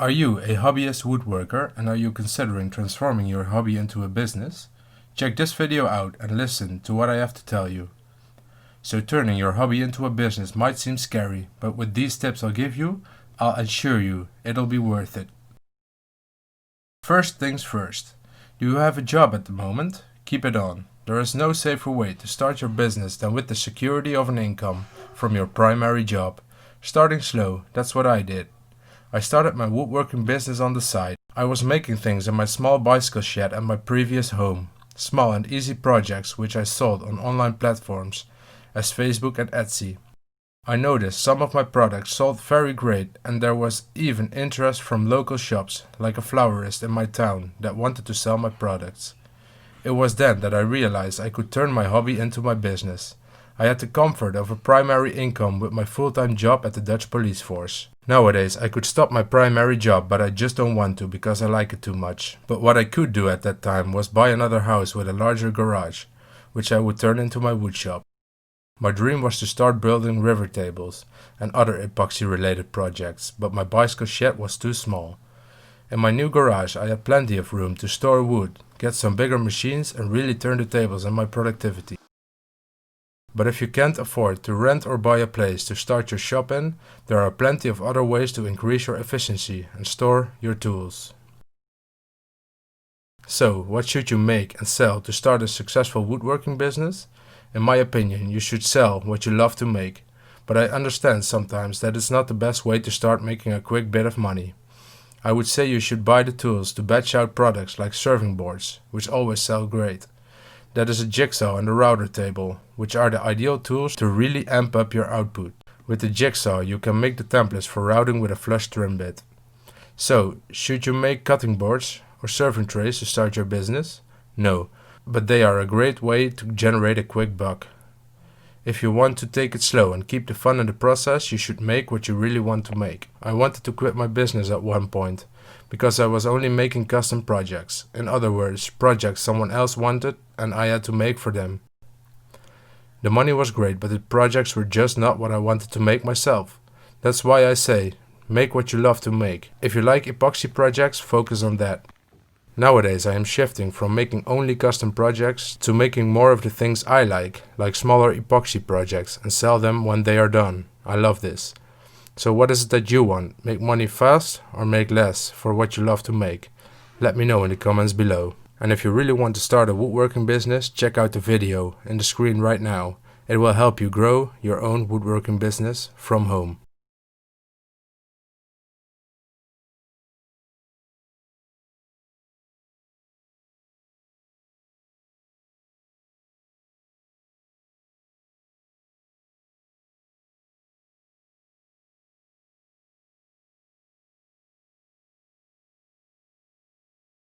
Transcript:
Are you a hobbyist woodworker and are you considering transforming your hobby into a business? Check this video out and listen to what I have to tell you. So turning your hobby into a business might seem scary, but with these tips I'll give you, I'll assure you it'll be worth it. First things first. Do you have a job at the moment? Keep it on. There is no safer way to start your business than with the security of an income from your primary job. Starting slow, that's what I did. I started my woodworking business on the side. I was making things in my small bicycle shed at my previous home. Small and easy projects which I sold on online platforms as Facebook and Etsy. I noticed some of my products sold very great and there was even interest from local shops like a florist in my town that wanted to sell my products. It was then that I realized I could turn my hobby into my business. I had the comfort of a primary income with my full-time job at the Dutch police force. Nowadays I could stop my primary job, but I just don't want to because I like it too much. But what I could do at that time was buy another house with a larger garage, which I would turn into my wood shop. My dream was to start building river tables and other epoxy related projects, but my bicycle shed was too small. In my new garage I had plenty of room to store wood, get some bigger machines and really turn the tables on my productivity. But if you can't afford to rent or buy a place to start your shop in, there are plenty of other ways to increase your efficiency and store your tools. So, what should you make and sell to start a successful woodworking business? In my opinion, you should sell what you love to make, but I understand sometimes that it's not the best way to start making a quick bit of money. I would say you should buy the tools to batch out products like serving boards, which always sell great. That is a jigsaw and a router table, which are the ideal tools to really amp up your output. With the jigsaw you can make the templates for routing with a flush trim bit. So, should you make cutting boards or serving trays to start your business? No, but they are a great way to generate a quick buck. If you want to take it slow and keep the fun in the process, you should make what you really want to make. I wanted to quit my business at one point, because I was only making custom projects. In other words, projects someone else wanted and I had to make for them. The money was great, but the projects were just not what I wanted to make myself. That's why I say, make what you love to make. If you like epoxy projects, focus on that. Nowadays I am shifting from making only custom projects to making more of the things I like smaller epoxy projects, and sell them when they are done. I love this. So what is it that you want? Make money fast or make less for what you love to make? Let me know in the comments below. And if you really want to start a woodworking business, check out the video in the screen right now. It will help you grow your own woodworking business from home.